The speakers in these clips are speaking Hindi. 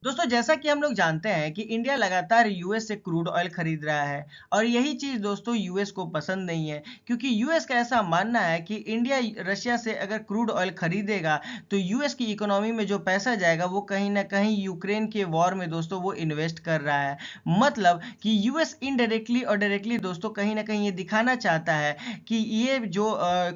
दोस्तों जैसा कि हम लोग जानते हैं कि इंडिया लगातार यूएस से क्रूड ऑयल खरीद रहा है और यही चीज़ दोस्तों यूएस को पसंद नहीं है क्योंकि यूएस का ऐसा मानना है कि इंडिया रशिया से अगर क्रूड ऑयल खरीदेगा तो यूएस की इकोनॉमी में जो पैसा जाएगा वो कहीं ना कहीं यूक्रेन के वॉर में दोस्तों वो इन्वेस्ट कर रहा है। मतलब कि यूएस इनडायरेक्टली और डायरेक्टली दोस्तों कहीं ना कहीं ये दिखाना चाहता है कि ये जो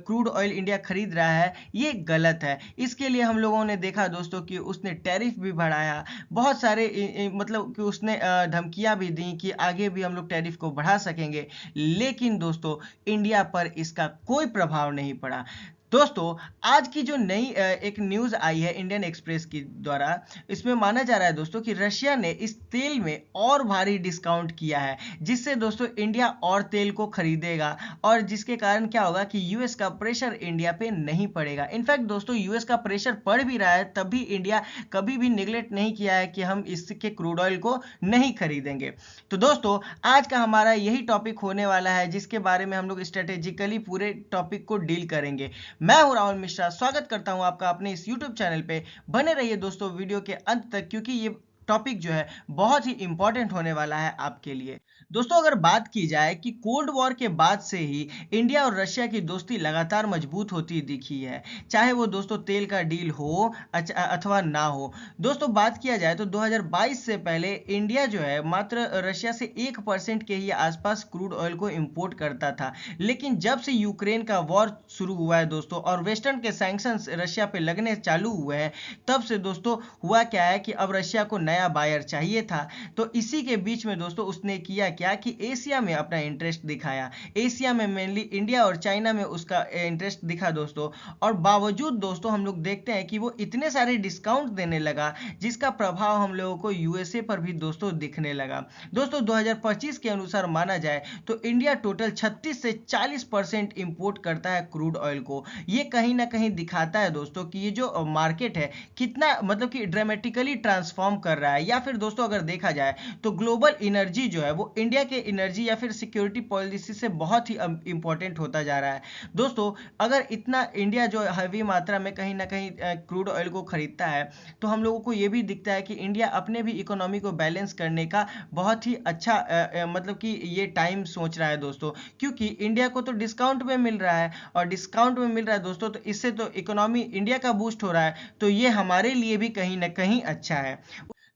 क्रूड ऑयल इंडिया खरीद रहा है ये गलत है। इसके लिए हम लोगों ने देखा दोस्तों कि उसने टैरिफ भी बढ़ाया, बहुत सारे मतलब कि उसने धमकियां भी दी कि आगे भी हम लोग टैरिफ को बढ़ा सकेंगे। लेकिन दोस्तों इंडिया पर इसका कोई प्रभाव नहीं पड़ा। दोस्तों आज की जो नई एक न्यूज़ आई है इंडियन एक्सप्रेस की द्वारा, इसमें माना जा रहा है दोस्तों कि रशिया ने इस तेल में और भारी डिस्काउंट किया है जिससे दोस्तों इंडिया और तेल को खरीदेगा और जिसके कारण क्या होगा कि यूएस का प्रेशर इंडिया पे नहीं पड़ेगा। इनफैक्ट दोस्तों यूएस का प्रेशर पड़ भी रहा है तब भी इंडिया कभी भी निगलेक्ट नहीं किया है कि हम इसके क्रूड ऑयल को नहीं खरीदेंगे। तो दोस्तों आज का हमारा यही टॉपिक होने वाला है जिसके बारे में हम लोग स्ट्रेटेजिकली पूरे टॉपिक को डील करेंगे। मैं हूं राहुल मिश्रा, स्वागत करता हूं आपका अपने इस यूट्यूब चैनल पे। बने रहिए दोस्तों वीडियो के अंत तक क्योंकि ये टॉपिक जो है बहुत ही इंपॉर्टेंट होने वाला है आपके लिए। दोस्तों अगर बात की जाए कि कोल्ड वॉर के बाद से ही इंडिया और रशिया की दोस्ती लगातार मजबूत होती दिखी है, चाहे वो दोस्तों तेल का डील हो अथवा ना हो। दोस्तों बात किया जाए तो 2022 से पहले इंडिया जो है मात्र रशिया से 1% के ही आसपास क्रूड ऑयल को इंपोर्ट करता था। लेकिन जब से यूक्रेन का वॉर शुरू हुआ है दोस्तों और वेस्टर्न के सैंक्शंस रशिया पे लगने चालू हुए हैं, तब से दोस्तों हुआ क्या है कि अब रशिया को नया बायर चाहिए था। तो इसी के बीच में दोस्तों उसने किया क्या कि एशिया में अपना इंटरेस्ट दिखाया। एशिया में मेनली इंडिया और चाइना में उसका इंटरेस्ट दिखा दोस्तों। और बावजूद दोस्तों हम लोग देखते हैं कि वो इतने सारे डिस्काउंट देने लगा जिसका प्रभाव हम लोगों को यूएसए पर भी दोस्तों दिखने लगा। दोस्तों 2025 के अनुसार माना जाए तो इंडिया टोटल 36 से 40% इंपोर्ट करता है क्रूड ऑयल को। ये कहीं ना कहीं दिखाता है दोस्तों कि ये जो मार्केट है कितना मतलब कि ड्रामेटिकली ट्रांसफॉर्म कर रहा है। या फिर दोस्तों अगर देखा जाए तो ग्लोबल एनर्जी जो है वो इंडिया के एनर्जी या फिर सिक्योरिटी पॉलिसी से बहुत ही इंपॉर्टेंट होता जा रहा है। दोस्तों अगर इतना इंडिया जो हैवी मात्रा में कहीं ना कहीं क्रूड ऑयल को खरीदता है तो हम लोगों को ये भी दिखता है कि इंडिया अपने भी इकोनॉमी को बैलेंस करने का बहुत ही अच्छा मतलब कि ये टाइम सोच रहा है दोस्तों। क्योंकि इंडिया को तो डिस्काउंट में मिल रहा है और डिस्काउंट में मिल रहा है दोस्तों, तो इससे तो इकोनॉमी इंडिया का बूस्ट हो रहा है, तो ये हमारे लिए भी कहीं ना कहीं अच्छा है।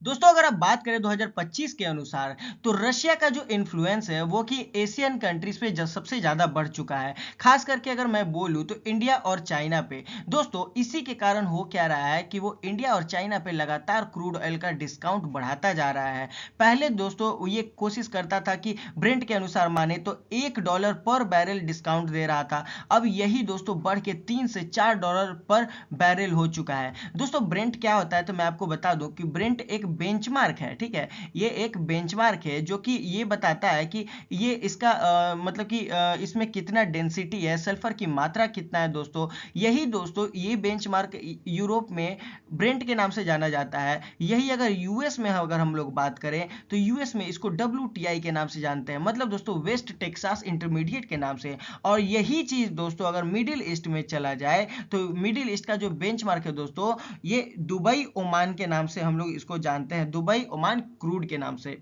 दोस्तों अगर आप बात करें 2025 के अनुसार तो रशिया का जो इन्फ्लुएंस है वो कि एशियन कंट्रीज पे सबसे ज्यादा बढ़ चुका है। खास करके अगर मैं बोलूं तो इंडिया और चाइना पे। दोस्तों इसी के कारण हो क्या रहा है कि वो इंडिया और चाइना पे लगातार क्रूड ऑयल का डिस्काउंट बढ़ाता जा रहा है। पहले दोस्तों ये कोशिश करता था कि ब्रेंट के अनुसार माने तो $1 पर बैरल डिस्काउंट दे रहा था। अब यही दोस्तों बढ़ के $3 से $4 पर बैरल हो चुका है। दोस्तों ब्रेंट क्या होता है तो मैं आपको बता दूं कि ब्रेंट एक बेंचमार्क है, ठीक है। ये एक बेंचमार्क है जो कि ये बताता है कि ये इसका मतलब कि इसमें कितना डेंसिटी है, सल्फर की मात्रा कितना है दोस्तों। यही दोस्तों ये बेंचमार्क यूरोप में ब्रेंट के नाम से जाना जाता है। यही अगर यूएस में अगर हम लोग बात करें तो यूएस में इसको WTI के नाम से जानते हैं, मतलब दोस्तों वेस्ट टेक्सास इंटरमीडिएट के नाम से। और यही चीज दोस्तों अगर मिडिल ईस्ट में चला जाए तो मिडिल ईस्ट का जो बेंचमार्क है दोस्तों ये दुबई ओमान के नाम से हम लोग इसको जानते हैं, दुबई ओमान क्रूड के नाम से।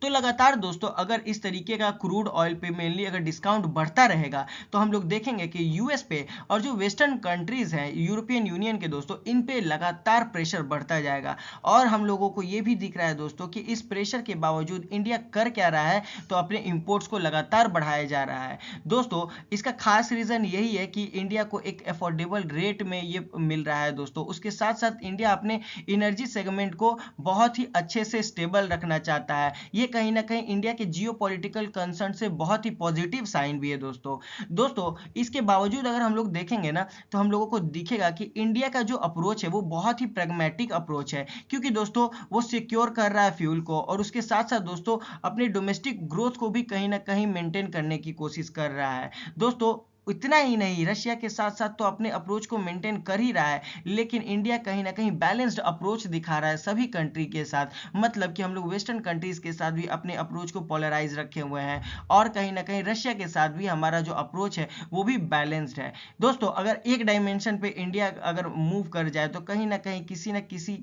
तो लगातार दोस्तों अगर इस तरीके का क्रूड ऑयल पे मेनली अगर डिस्काउंट बढ़ता रहेगा तो हम लोग देखेंगे कि यूएस पे और जो वेस्टर्न कंट्रीज हैं यूरोपियन यूनियन के दोस्तों इन पे लगातार प्रेशर बढ़ता जाएगा। और हम लोगों को ये भी दिख रहा है दोस्तों कि इस प्रेशर के बावजूद इंडिया कर क्या रहा है तो अपने इंपोर्ट्स को लगातार बढ़ाया जा रहा है। दोस्तों इसका खास रीजन यही है कि इंडिया को एक अफोर्डेबल रेट में ये मिल रहा है दोस्तों। उसके साथ साथ इंडिया अपने एनर्जी सेगमेंट को बहुत ही अच्छे से स्टेबल रखना चाहता है। ये कहीं ना कहीं इंडिया के जियोपॉलिटिकल कंसर्न से बहुत ही पॉजिटिव साइन भी है दोस्तों। दोस्तों इसके बावजूद अगर हम लोग देखेंगे ना तो हम लोगों को दिखेगा कि इंडिया का जो अप्रोच है वो बहुत ही प्रैग्मेटिक अप्रोच है। क्योंकि दोस्तों वो सिक्योर कर रहा है फ्यूल को और उसके साथ साथ दोस्तों अपने डोमेस्टिक ग्रोथ को भी कहीं ना कहीं मेंटेन करने की कोशिश कर रहा है। दोस्तों इतना ही नहीं, रशिया के साथ साथ तो अपने अप्रोच को मेंटेन कर ही रहा है, लेकिन इंडिया कहीं ना कहीं बैलेंस्ड अप्रोच दिखा रहा है सभी कंट्री के साथ। मतलब कि हम लोग वेस्टर्न कंट्रीज के साथ भी अपने अप्रोच को पोलराइज रखे हुए हैं, और कहीं ना कहीं रशिया के साथ भी हमारा जो अप्रोच है वो भी बैलेंस्ड है। दोस्तों, अगर एक डायमेंशन पे इंडिया अगर मूव कर जाए तो कहीं ना कहीं किसी न किसी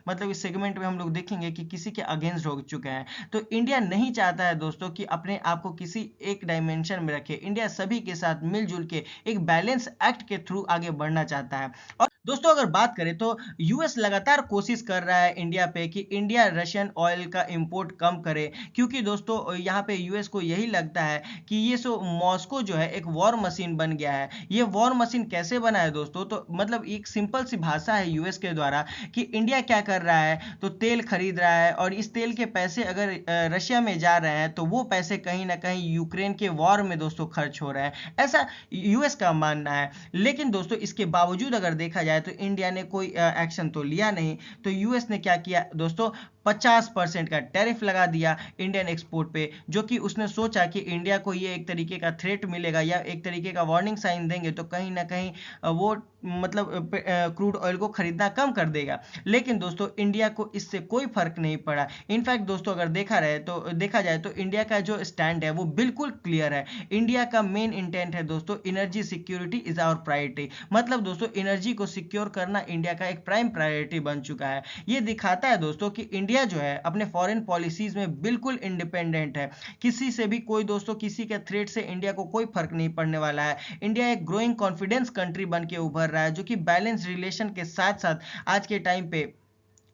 मतलब इस सेगमेंट में हम लोग देखेंगे कि किसी के अगेंस्ट हो चुके हैं। तो इंडिया नहीं चाहता है दोस्तों कि अपने आप को किसी एक डायमेंशन में रखे। इंडिया सभी के साथ मिलजुल के एक बैलेंस एक्ट के थ्रू आगे बढ़ना चाहता है। और दोस्तों, अगर बात करें तो यूएस लगातार कोशिश कर रहा है इंडिया पे कि इंडिया रशियन ऑयल का इंपोर्ट कम करे, क्योंकि दोस्तों यहाँ पे यूएस को यही लगता है कि ये सो मॉस्को जो है एक वॉर मशीन बन गया है। ये वॉर मशीन कैसे बना है दोस्तों? तो मतलब एक सिंपल सी भाषा है यूएस के द्वारा कि इंडिया क्या कर रहा है, तो तेल खरीद रहा है, और इस तेल के पैसे अगर रशिया में जा रहे हैं तो वो पैसे कहीं ना कहीं यूक्रेन के वॉर में दोस्तों खर्च हो रहे हैं, ऐसा यूएस का मानना है। लेकिन दोस्तों, इसके बावजूद अगर देखा जाए तो इंडिया ने कोई एक्शन तो लिया नहीं। तो यूएस ने क्या किया दोस्तों, 50% का टैरिफ लगा दिया इंडियन एक्सपोर्ट पे, जो कि उसने सोचा कि इंडिया को ये एक तरीके का थ्रेट मिलेगा या एक तरीके का वार्निंग साइन देंगे तो कहीं ना कहीं वो मतलब क्रूड ऑयल को खरीदना कम कर देगा। लेकिन दोस्तों, इंडिया को इससे कोई फर्क नहीं पड़ा। इनफैक्ट दोस्तों, अगर देखा जाए तो इंडिया का जो स्टैंड है वो बिल्कुल क्लियर है। इंडिया का मेन इंटेंट है दोस्तों, energy security is our priority. मतलब दोस्तों, एनर्जी को सिक्योर करना इंडिया का एक प्राइम प्रायोरिटी बन चुका है। ये दिखाता है दोस्तों कि इंडिया जो है अपने फॉरेन पॉलिसीज में बिल्कुल इंडिपेंडेंट है। किसी से भी कोई दोस्तों किसी के थ्रेट से इंडिया को कोई फर्क नहीं पड़ने वाला है। इंडिया एक ग्रोइंग कॉन्फिडेंस कंट्री बन के उभर रहा है, जो कि बैलेंस रिलेशन के साथ साथ आज के टाइम पे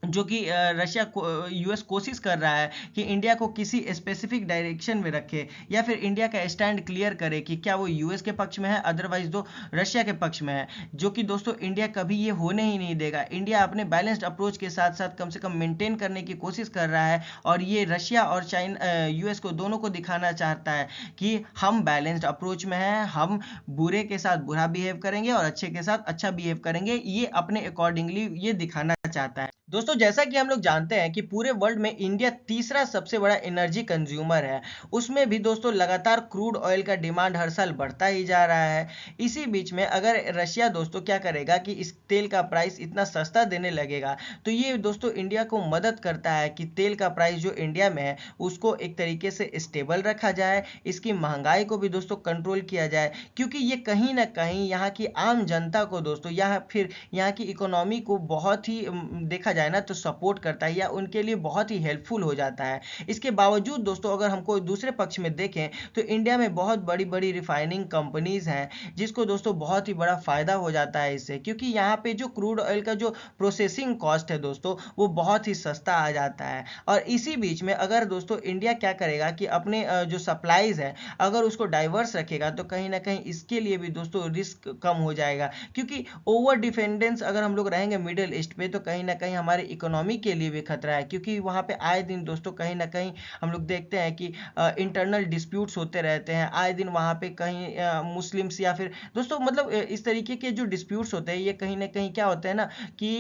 जो कि रशिया को यूएस कोशिश कर रहा है कि इंडिया को किसी स्पेसिफिक डायरेक्शन में रखे, या फिर इंडिया का स्टैंड क्लियर करे कि क्या वो यूएस के पक्ष में है, अदरवाइज दो रशिया के पक्ष में है, जो कि दोस्तों इंडिया कभी ये होने ही नहीं देगा। इंडिया अपने बैलेंस्ड अप्रोच के साथ साथ कम से कम मेंटेन करने की कोशिश कर रहा है, और ये रशिया और चाइना यूएस को दोनों को दिखाना चाहता है कि हम बैलेंस्ड अप्रोच में हैं, हम बुरे के साथ बुरा बिहेव करेंगे और अच्छे के साथ अच्छा बिहेव करेंगे, ये अपने अकॉर्डिंगली ये दिखाना चाहता है। दोस्तों, जैसा कि हम लोग जानते हैं कि पूरे वर्ल्ड में इंडिया तीसरा सबसे बड़ा एनर्जी कंज्यूमर है। उसमें भी दोस्तों लगातार क्रूड ऑयल का डिमांड हर साल बढ़ता ही जा रहा है। इसी बीच में अगर रशिया दोस्तों क्या करेगा कि इस तेल का प्राइस इतना सस्ता देने लगेगा, तो ये दोस्तों इंडिया को मदद करता है कि तेल का प्राइस जो इंडिया में है उसको एक तरीके से स्टेबल रखा जाए, इसकी महंगाई को भी दोस्तों कंट्रोल किया जाए, क्योंकि ये कहीं ना कहीं यहाँ की आम जनता को दोस्तों या फिर यहाँ की इकोनॉमी को बहुत ही देखा जाए ना तो सपोर्ट करता है, या उनके लिए बहुत ही हेल्पफुल हो जाता है। इसके बावजूद दोस्तों अगर हमको दूसरे पक्ष में देखें तो इंडिया में बहुत बड़ी बड़ी रिफाइनिंग कंपनीज हैं, जिसको दोस्तों बहुत ही बड़ा फायदा हो जाता है इससे, क्योंकि यहाँ पे जो क्रूड ऑयल का जो प्रोसेसिंग कॉस्ट है दोस्तों वो बहुत ही सस्ता आ जाता है। और इसी बीच में अगर दोस्तों इंडिया क्या करेगा कि अपने जो सप्लाईज है अगर उसको डाइवर्स रखेगा तो कहीं ना कहीं इसके लिए भी दोस्तों रिस्क कम हो जाएगा, क्योंकि ओवर डिपेंडेंस अगर हम लोग रहेंगे मिडिल ईस्ट पे तो कहीं ना कहीं हमारे इकोनॉमी के लिए भी खतरा है, क्योंकि वहाँ पे आए दिन दोस्तों कहीं ना कहीं हम लोग देखते हैं कि इंटरनल डिस्प्यूट्स होते रहते हैं आए दिन वहाँ पे, कहीं मुस्लिम्स या फिर दोस्तों मतलब इस तरीके के जो डिस्प्यूट्स होते हैं ये कहीं ना कहीं क्या होता है ना कि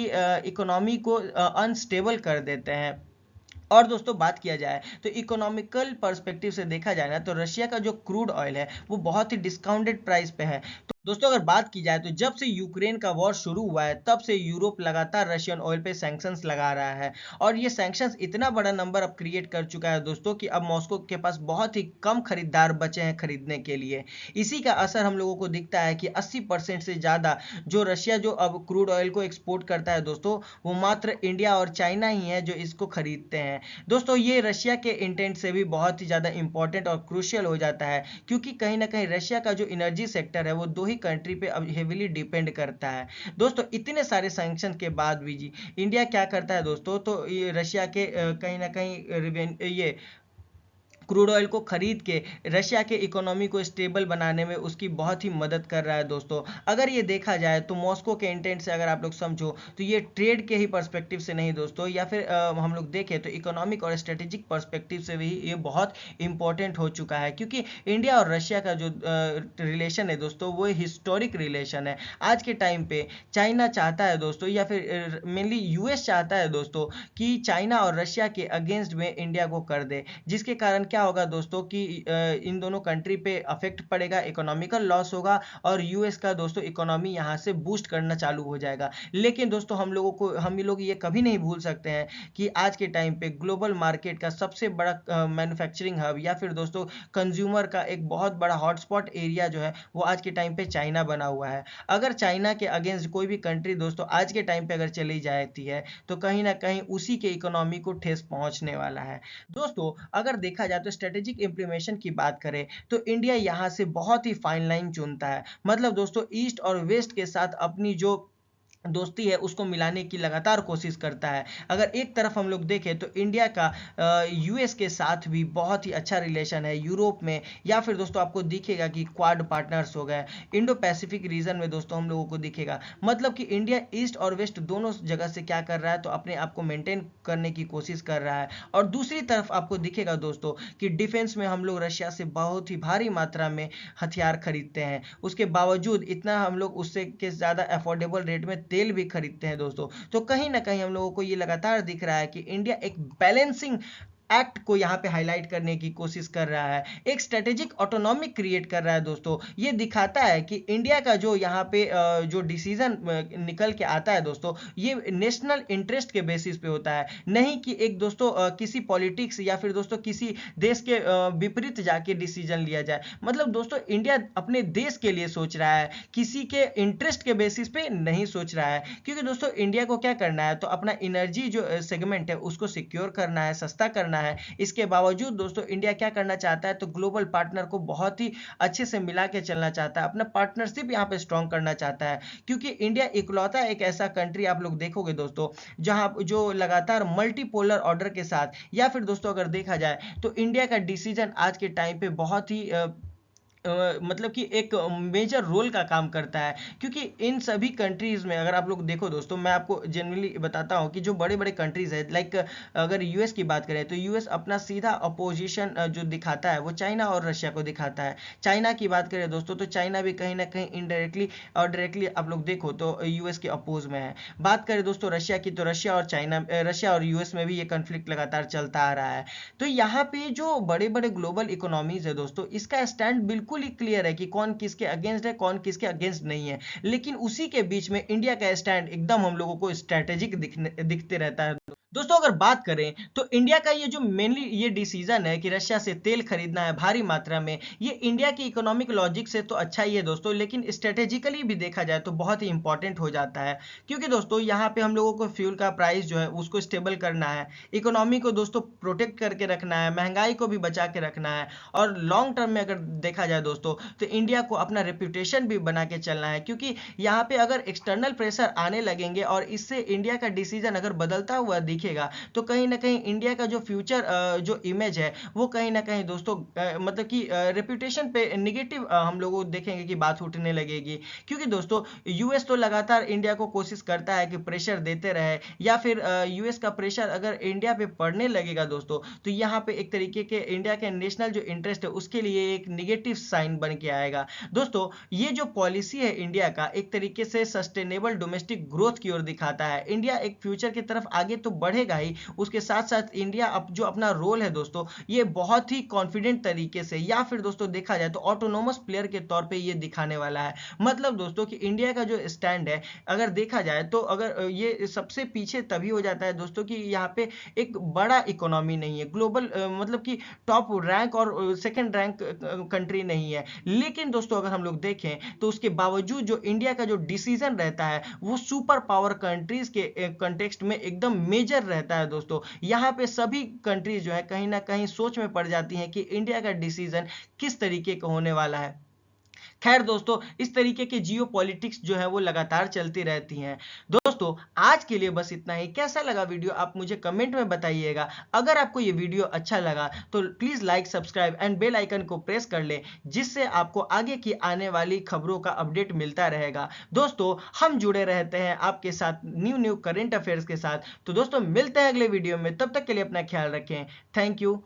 इकोनॉमी को अनस्टेबल कर देते हैं। और दोस्तों बात किया जाए तो इकोनॉमिकल पर्सपेक्टिव से देखा जाए ना तो रशिया का जो क्रूड ऑयल है वो बहुत ही डिस्काउंटेड प्राइस पे है। तो दोस्तों अगर बात की जाए तो जब से यूक्रेन का वॉर शुरू हुआ है तब से यूरोप लगातार रशियन ऑयल पे सैंक्शंस लगा रहा है, और ये सैंक्शंस इतना बड़ा नंबर अब क्रिएट कर चुका है दोस्तों कि अब मॉस्को के पास बहुत ही कम खरीदार बचे हैं खरीदने के लिए। इसी का असर हम लोगों को दिखता है कि 80% से ज़्यादा जो रशिया जो अब क्रूड ऑयल को एक्सपोर्ट करता है दोस्तों वो मात्र इंडिया और चाइना ही है जो इसको खरीदते हैं। दोस्तों ये रशिया के इंटेंट से भी बहुत ही ज़्यादा इंपॉर्टेंट और क्रूशियल हो जाता है, क्योंकि कहीं ना कहीं रशिया का जो एनर्जी सेक्टर है वो दो ही कंट्री पे अब हेविली डिपेंड करता है। दोस्तों इतने सारे सैंक्शन के बाद भी जी इंडिया क्या करता है दोस्तों, तो ये रशिया के कहीं ना कहीं ये क्रूड ऑयल को खरीद के रशिया के इकोनॉमी को स्टेबल बनाने में उसकी बहुत ही मदद कर रहा है दोस्तों। अगर ये देखा जाए तो मॉस्को के इंटेंट से अगर आप लोग समझो तो ये ट्रेड के ही पर्सपेक्टिव से नहीं दोस्तों, या फिर हम लोग देखें तो इकोनॉमिक और स्ट्रेटेजिक पर्सपेक्टिव से भी ये बहुत इंपॉर्टेंट हो चुका है, क्योंकि इंडिया और रशिया का जो रिलेशन है दोस्तों वो हिस्टोरिक रिलेशन है। आज के टाइम पे चाइना चाहता है दोस्तों, या फिर मेनली यूएस चाहता है दोस्तों कि चाइना और रशिया के अगेंस्ट में इंडिया को कर दे, जिसके कारण क्या होगा दोस्तों कि इन दोनों कंट्री पे अफेक्ट पड़ेगा, इकोनॉमिकल लॉस होगा और यूएस का दोस्तों इकोनॉमी यहाँ से बूस्ट करना चालू हो जाएगा। लेकिन दोस्तों हम लोग ये कभी नहीं भूल सकते हैं कि आज के टाइम पे ग्लोबल मार्केट का सबसे बड़ा मैन्युफैक्चरिंग हब या फिर दोस्तों कंज्यूमर का एक बहुत बड़ा हॉटस्पॉट एरिया जो है वो आज के टाइम पे चाइना बना हुआ है। अगर चाइना के अगेंस्ट कोई भी कंट्री दोस्तों आज के टाइम पे अगर चली जाती है तो कहीं ना कहीं उसी के इकोनॉमी को ठेस पहुंचने वाला है। दोस्तों अगर देखा जाए तो स्ट्रेटेजिक इंप्लीमेशन की बात करें तो इंडिया यहाँ से बहुत ही फाइन लाइन चुनता है। मतलब दोस्तों ईस्ट और वेस्ट के साथ अपनी जो दोस्ती है उसको मिलाने की लगातार कोशिश करता है। अगर एक तरफ हम लोग देखें तो इंडिया का यूएस के साथ भी बहुत ही अच्छा रिलेशन है यूरोप में, या फिर दोस्तों आपको दिखेगा कि क्वाड पार्टनर्स हो गए, इंडो पैसिफिक रीजन में दोस्तों हम लोगों को दिखेगा। मतलब कि इंडिया ईस्ट और वेस्ट दोनों जगह से क्या कर रहा है तो अपने आप को मेंटेन करने की कोशिश कर रहा है। और दूसरी तरफ आपको दिखेगा दोस्तों कि डिफेंस में हम लोग रशिया से बहुत ही भारी मात्रा में हथियार खरीदते हैं, उसके बावजूद इतना हम लोग उससे के ज़्यादा अफोर्डेबल रेट में तेल भी खरीदते हैं दोस्तों। तो कहीं ना कहीं हम लोगों को ये लगातार दिख रहा है कि इंडिया एक बैलेंसिंग एक्ट को यहाँ पे हाईलाइट करने की कोशिश कर रहा है, एक स्ट्रेटेजिक ऑटोनॉमी क्रिएट कर रहा है दोस्तों। ये दिखाता है कि इंडिया का जो यहाँ पे जो डिसीजन निकल के आता है दोस्तों ये नेशनल इंटरेस्ट के बेसिस पे होता है, नहीं कि एक दोस्तों किसी पॉलिटिक्स या फिर दोस्तों किसी देश के विपरीत जाके डिसीजन लिया जाए। मतलब दोस्तों इंडिया अपने देश के लिए सोच रहा है, किसी के इंटरेस्ट के बेसिस पे नहीं सोच रहा है। क्योंकि दोस्तों इंडिया को क्या करना है तो अपना एनर्जी जो सेगमेंट है उसको सिक्योर करना है, सस्ता करना है। इसके बावजूद दोस्तों इंडिया क्या करना चाहता है तो ग्लोबल पार्टनर को बहुत ही अच्छे से मिला के चलना चाहता है, अपना पार्टनरशिप यहाँ पे स्ट्रॉन्ग करना चाहता है। क्योंकि इंडिया इकलौता एक ऐसा कंट्री आप लोग देखोगे दोस्तों जहां जो लगातार मल्टीपोलर ऑर्डर के साथ, या फिर दोस्तों अगर देखा जाए तो इंडिया का डिसीजन आज के टाइम पे बहुत ही मतलब कि एक मेजर रोल का काम करता है। क्योंकि इन सभी कंट्रीज में अगर आप लोग देखो दोस्तों, मैं आपको जनरली बताता हूं कि जो बड़े बड़े कंट्रीज है लाइक अगर यूएस की बात करें तो यूएस अपना सीधा अपोजिशन जो दिखाता है वो चाइना और रशिया को दिखाता है। चाइना की बात करें दोस्तों तो चाइना भी कहीं ना कहीं इनडायरेक्टली और डायरेक्टली आप लोग देखो तो यूएस के अपोज में है। बात करें दोस्तों रशिया की तो रशिया और यूएस में भी ये कन्फ्लिक्ट लगातार चलता आ रहा है। तो यहाँ पे जो बड़े बड़े ग्लोबल इकोनॉमीज है दोस्तों इसका स्टैंड बिल्कुल ही क्लियर है कि कौन किसके अगेंस्ट है, कौन किसके अगेंस्ट नहीं है। लेकिन उसी के बीच में इंडिया का स्टैंड एकदम हम लोगों को स्ट्रेटेजिक दिखते रहता है। दोस्तों अगर बात करें तो इंडिया का ये जो मेनली ये डिसीजन है कि रशिया से तेल खरीदना है भारी मात्रा में, ये इंडिया की इकोनॉमिक लॉजिक से तो अच्छा ही है दोस्तों, लेकिन स्ट्रेटेजिकली भी देखा जाए तो बहुत ही इंपॉर्टेंट हो जाता है। क्योंकि दोस्तों यहाँ पे हम लोगों को फ्यूल का प्राइस जो है उसको स्टेबल करना है, इकोनॉमी को दोस्तों प्रोटेक्ट करके रखना है, महंगाई को भी बचा के रखना है, और लॉन्ग टर्म में अगर देखा जाए दोस्तों तो इंडिया को अपना रेपुटेशन भी बना के चलना है। क्योंकि यहाँ पे अगर एक्सटर्नल प्रेशर आने लगेंगे और इससे इंडिया का डिसीजन अगर बदलता हुआ दिखेगा तो कहीं ना कहीं इंडिया का जो फ्यूचर जो इमेज है वो कहीं ना कहीं दोस्तों मतलब कि रेपुटेशन पे नेगेटिव हम लोग देखेंगे कि बात उठने लगेगी। क्योंकि दोस्तों यूएस तो लगातार इंडिया को कोशिश करता है कि प्रेशर देते रहे, या फिर यूएस का प्रेशर अगर इंडिया पे पड़ने लगेगा दोस्तों तो यहाँ पे एक तरीके के इंडिया के नेशनल जो इंटरेस्ट है उसके लिए एक निगेटिव साइन बन के आएगा। दोस्तों ये जो पॉलिसी है इंडिया का एक तरीके से सस्टेनेबल डोमेस्टिक ग्रोथ की ओर दिखाता है। इंडिया एक फ्यूचर की तरफ आगे तो बढ़ेगा ही, उसके साथ साथ इंडिया जो अपना रोल है दोस्तों ये बहुत ही कॉन्फिडेंट तरीके से, या फिर दोस्तों देखा जाए तो ऑटोनोमस प्लेयर के तौर पे ये दिखाने वाला है। मतलब दोस्तों कि इंडिया का जो स्टैंड है अगर देखा जाए तो अगर ये सबसे पीछे तभी हो जाता है दोस्तों कि यहाँ पे एक बड़ा इकोनॉमी नहीं है, ग्लोबल मतलब कि टॉप रैंक और सेकंड रैंक कंट्री नहीं है। लेकिन दोस्तों अगर हम लोग देखें तो उसके बावजूद जो इंडिया का जो डिसीजन रहता है वो सुपर पावर कंट्रीज के कंटेक्स्ट में एकदम मेजर रहता है दोस्तों। यहाँ पे सभी कंट्रीज जो है कहीं ना कहीं सोच में पड़ जाती हैं कि इंडिया का डिसीजन किस तरीके का होने वाला है। खैर दोस्तों इस तरीके के जियो पॉलिटिक्स जो है वो लगातार चलती रहती हैं। दोस्तों आज के लिए बस इतना ही। कैसा लगा वीडियो आप मुझे कमेंट में बताइएगा। अगर आपको ये वीडियो अच्छा लगा तो please like, subscribe and bell icon को प्रेस कर ले, जिससे आपको आगे की आने वाली खबरों का अपडेट मिलता रहेगा। दोस्तों हम जुड़े रहते हैं आपके साथ न्यू करंट अफेयर्स के साथ। तो दोस्तों मिलते हैं अगले वीडियो में, तब तक के लिए अपना ख्याल रखें। Thank you.